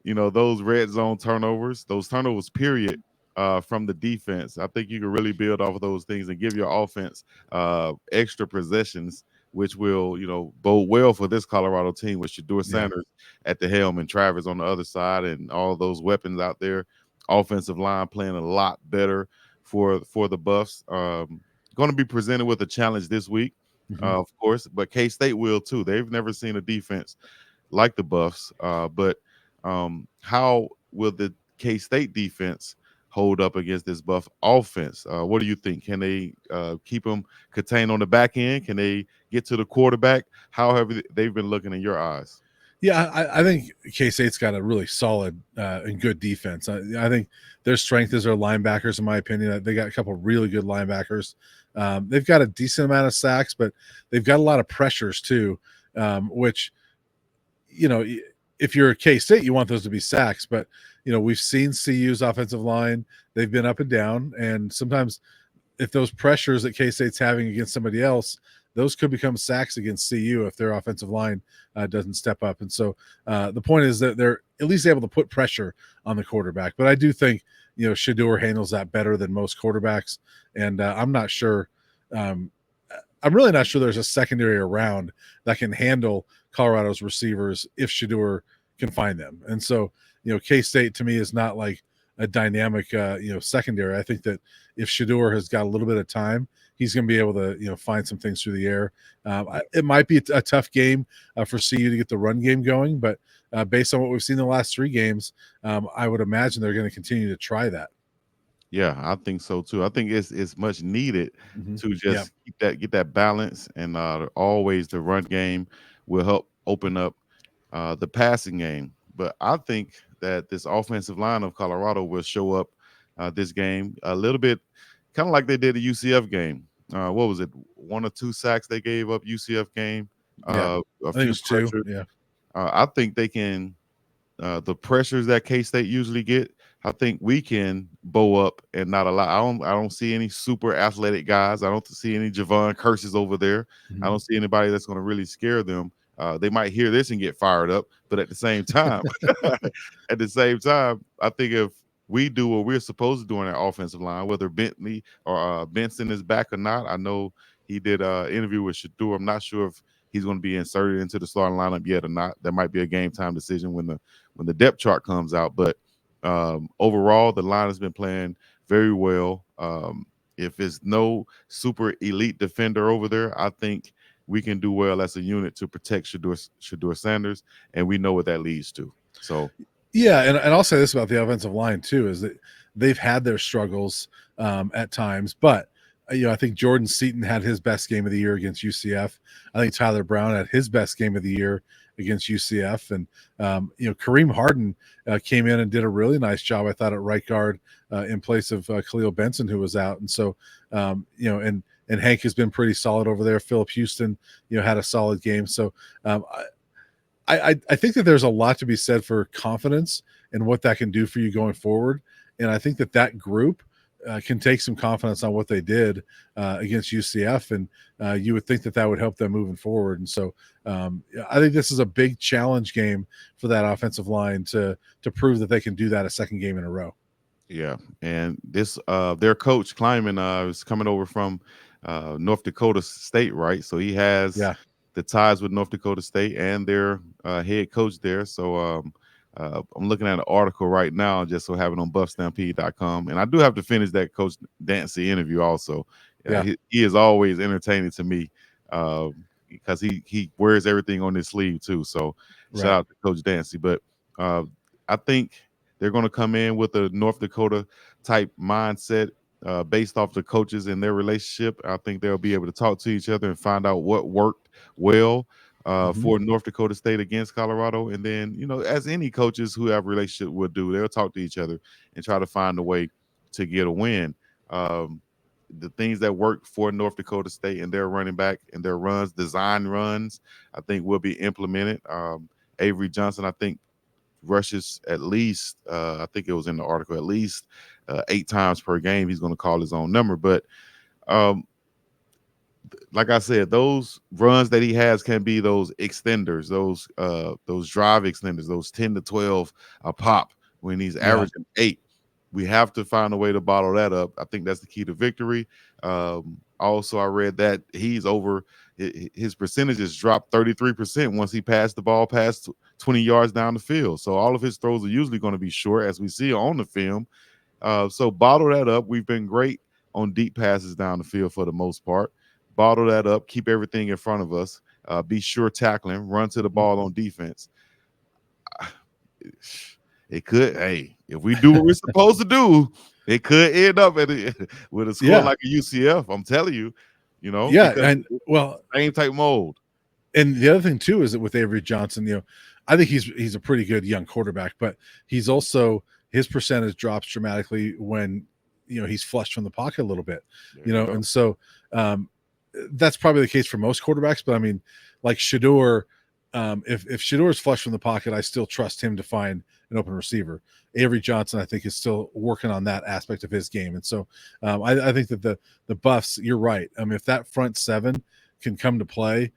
those red zone turnovers, those turnovers, period, from the defense. I think you can really build off of those things and give your offense extra possessions, which will, bode well for this Colorado team with Shador Yeah. Sanders at the helm and Travis on the other side and all those weapons out there. Offensive line playing a lot better for the Buffs. Going to be presented with a challenge this week, Hmm. of course, but K State will too. They've never seen a defense like the Buffs. But how will the K State defense hold up against this Buff offense? What do you think? Can they keep them contained on the back end? Can they get to the quarterback? How have they've been looking in your eyes? Yeah, I think K State's got a really solid and good defense. I think their strength is their linebackers, in my opinion. They got a couple of really good linebackers. They've got a decent amount of sacks, but they've got a lot of pressures too, which, you know, if you're a K State, you want those to be sacks. But, we've seen CU's offensive line. They've been up and down. And sometimes if those pressures that K State's having against somebody else, those could become sacks against CU if their offensive line doesn't step up. And so the point is that they're at least able to put pressure on the quarterback. But I do think, Shador handles that better than most quarterbacks. And I'm not sure. I'm really not sure there's a secondary around that can handle Colorado's receivers if Shador can find them. And so, K State to me is not like a dynamic, secondary. I think that if Shador has got a little bit of time, he's going to be able to, find some things through the air. It might be a tough game for CU to get the run game going, but based on what we've seen in the last three games, I would imagine they're going to continue to try that. Yeah, I think so too. I think it's much needed Mm-hmm. to Yeah. just get that balance, and always the run game will help open up the passing game. But I think that this offensive line of Colorado will show up this game a little bit, kind of like they did the UCF game. What was it? One or two sacks they gave up UCF game. Yeah. A I think it few was two. pressures. Yeah. I think they can the pressures that K State usually get, I think we can bow up and not allow. I don't see any super athletic guys. I don't see any Javon Curses over there. I Mhm. don't see anybody that's going to really scare them. They might hear this and get fired up, but at the same time, I think if we do what we're supposed to do on our offensive line, whether Bentley or Benson is back or not, I know he did an interview with Shador. I'm not sure if he's going to be inserted into the starting lineup yet or not. That might be a game time decision when the depth chart comes out. But overall, the line has been playing very well. If it's no super elite defender over there, I think we can do well as a unit to protect Shador Sanders, and we know what that leads to. So, Yeah, and I'll say this about the offensive line too is that they've had their struggles at times, but I think Jordan Seaton had his best game of the year against UCF. I think Tyler Brown had his best game of the year against UCF, and Kareem Harden came in and did a really nice job, I thought, at right guard in place of Khalil Benson, who was out, and so and Hank has been pretty solid over there. Philip Houston, had a solid game, so. I think that there's a lot to be said for confidence and what that can do for you going forward. And I think that group can take some confidence on what they did against UCF. And you would think that would help them moving forward. And so I think this is a big challenge game for that offensive line to prove that they can do that a second game in a row. yeah, and this their coach Kleiman is coming over from North Dakota State, right? So he has Yeah. the ties with North Dakota State and their head coach there. So I'm looking at an article right now, just so have it on buffstampede.com. And I do have to finish that Coach Dancy interview also. Yeah. He is always entertaining to me because he wears everything on his sleeve too. So shout Right. out to Coach Dancy. But I think they're going to come in with a North Dakota type mindset based off the coaches and their relationship. I think they'll be able to talk to each other and find out what worked well Hmm. for North Dakota State against Colorado. And then, as any coaches who have a relationship would do, they'll talk to each other and try to find a way to get a win. The things that work for North Dakota State and their running back and their runs, design runs, I think will be implemented. Avery Johnson, I think, rushes at least, I think it was in the article, at least 8 times per game. He's going to call his own number. But um, like I said, those runs that he has can be those extenders, those drive extenders, those 10 to 12 a pop when he's Yeah. averaging 8. We have to find a way to bottle that up. I think that's the key to victory. Also, I read that he's over his percentages dropped 33% once he passed the ball past 20 yards down the field. So all of his throws are usually going to be short, as we see on the film. So bottle that up. We've been great on deep passes down the field for the most part. Bottle that up. Keep everything in front of us. Be sure tackling. Run to the ball on defense. It could. Hey, if we do what we're supposed to do, it could end up with a score Yeah. like a UCF. I'm telling you, Yeah. because And it's well, the same type mold. and the other thing too is that with Avery Johnson, I think he's a pretty good young quarterback, but he's also his percentage drops dramatically when he's flushed from the pocket a little bit, There you go. and so um, that's probably the case for most quarterbacks. But I mean, like Shador, if Shador is flushed from the pocket, I still trust him to find an open receiver. Avery Johnson, I think, is still working on that aspect of his game, and so I think that the Buffs, you're right. If that front seven can come to play,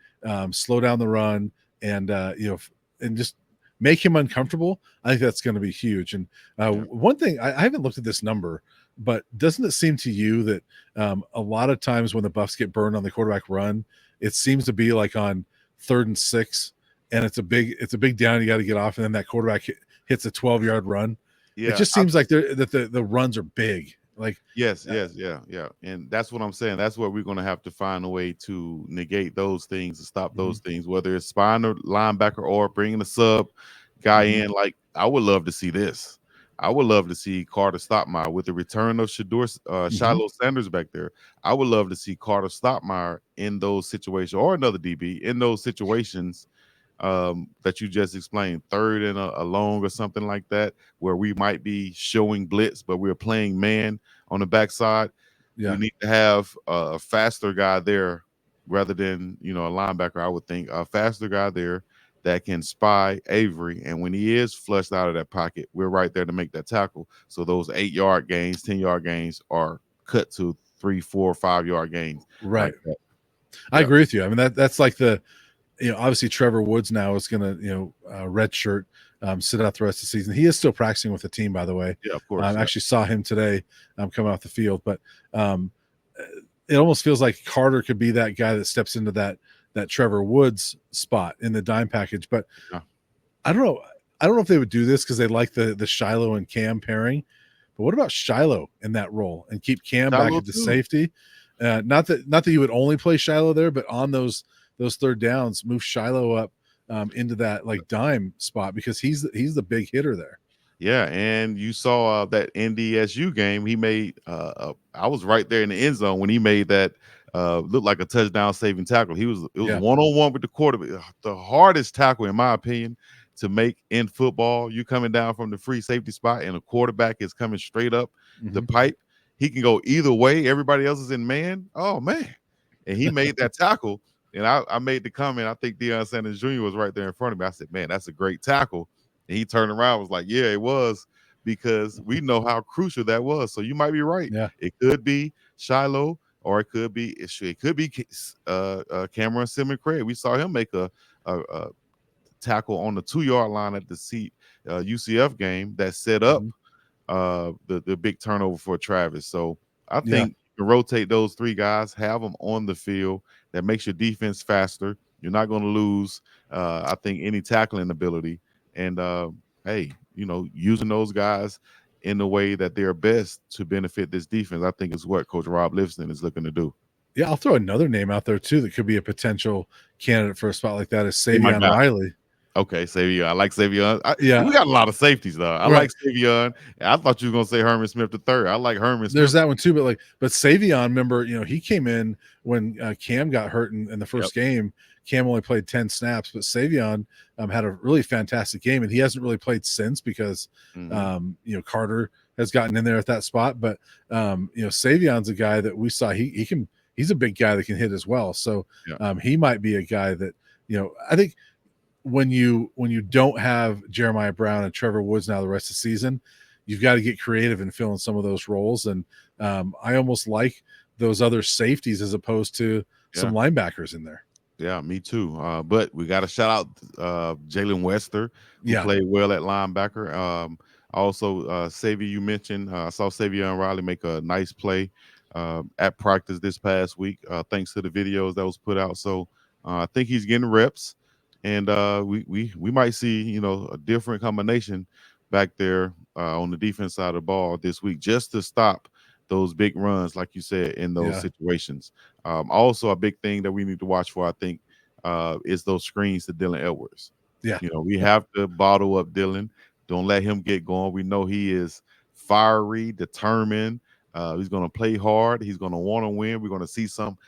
slow down the run, and and just make him uncomfortable, I think that's going to be huge. And Yeah. one thing, I haven't looked at this number, but doesn't it seem to you that a lot of times when the Buffs get burned on the quarterback run, it seems to be like on 3rd and 6, and it's a big down, you got to get off, and then that quarterback hits a 12-yard run. It Yeah. just seems like the runs are big. Like Yes, yeah. And that's what I'm saying. That's where we're going to have to find a way to negate those things and stop those things, whether it's spying the linebacker or bringing a sub guy in. Like, I would love to see this. I would love to see Carter Stoppmeyer with the return of Shiloh Sanders back there. I would love to see Carter Stoppmeyer in those situations, or another DB in those situations that you just explained, 3rd and a long or something like that, where we might be showing blitz, but we're playing man on the backside. We Yeah. need to have a faster guy there rather than a linebacker. I would think a faster guy there that can spy Avery, and when he is flushed out of that pocket, we're right there to make that tackle. So those 8-yard gains, 10-yard gains are cut to 3, 4, 5-yard gains. Right. Like that. I Yeah. agree with you. I mean, that's like obviously Trevor Woods now is going to, red shirt, sit out the rest of the season. He is still practicing with the team, by the way. Yeah, of course. Actually saw him today, coming off the field, but it almost feels like Carter could be that guy that steps into that Trevor Woods spot in the dime package. But Yeah. I don't know. I don't know if they would do this because they like the Shiloh and Cam pairing. But what about Shiloh in that role and keep Cam back Shiloh at the too. safety? Not that you would only play Shiloh there, but on those 3rd downs, move Shiloh up into that like dime spot because he's the big hitter there. Yeah, and you saw that NDSU game. He made. I was right there in the end zone when he made that look like a touchdown saving tackle. It was Yeah. 1-on-1 with the quarterback. The hardest tackle, in my opinion, to make in football. You coming down from the free safety spot, and a quarterback is coming straight up the pipe. He can go either way. Everybody else is in man. Oh man, and he made that tackle. And I made the comment. I think Deion Sanders Jr. was right there in front of me. I said, "Man, that's a great tackle." And he turned around and was like, yeah, it was, because we know how crucial that was. So you might be right. Yeah. It could be Shiloh, or it could be Cameron Simmons Craig. We saw him make a tackle on the 2-yard line at the UCF game that set up the big turnover for Travis. So I think you can rotate those 3 guys, have them on the field. That makes your defense faster. You're not going to lose, I think, any tackling ability. And hey, using those guys in the way that they're best to benefit this defense, I think is what Coach Rob Livingston is looking to do. Yeah, I'll throw another name out there too that could be a potential candidate for a spot like that is Oh my Savion God. Riley. Okay, Savion. I like Savion. Yeah. We got a lot of safeties though. I Right. like Savion. I thought you were gonna say Herman Smith III. I like Herman Smith. There's that one too, but Savion, remember, he came in when Cam got hurt in the first game. Cam only played 10 snaps, but Savion had a really fantastic game, and he hasn't really played since because Carter has gotten in there at that spot. But Savion's a guy that we saw he's a big guy that can hit as well. So he might be a guy that I think when you don't have Jeremiah Brown and Trevor Woods now the rest of the season, you've got to get creative and fill in some of those roles. And I almost like those other safeties as opposed to some Yeah. linebackers in there. Yeah, me too. But we got to shout out Jalen Wester, who Yeah, played well at linebacker. Also, Xavier, you mentioned. I saw Xavier and Riley make a nice play at practice this past week, thanks to the videos that was put out. So I think he's getting reps, and we might see a different combination back there on the defense side of the ball this week, just to stop those big runs, like you said, in those yeah, situations. Also, a big thing that we need to watch for, I think, is those screens to Dylan Edwards. yeah, We yeah. have to bottle up Dylan. Don't let him get going. We know he is fiery, determined. He's going to play hard. He's going to want to win. We're going to see some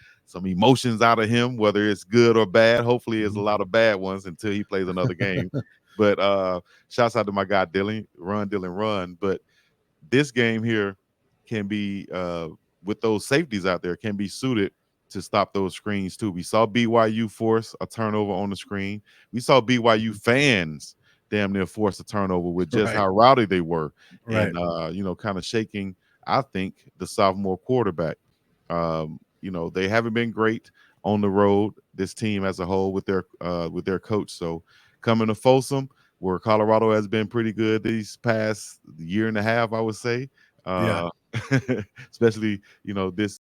emotions out of him, whether it's good or bad. Hopefully, it's a Mhm. lot of bad ones until he plays another game. But shouts out to my guy Dylan, run. But this game here can be with those safeties out there can be suited to stop those screens too. We saw BYU force a turnover on the screen. We saw BYU Mhm. fans damn near force a turnover with just Right, how rowdy they were, right. and kind of shaking, I think, the sophomore quarterback. They haven't been great on the road, this team as a whole, with their coach. So coming to Folsom, where Colorado has been pretty good these past year and a half, I would say. Yeah. Uh, especially this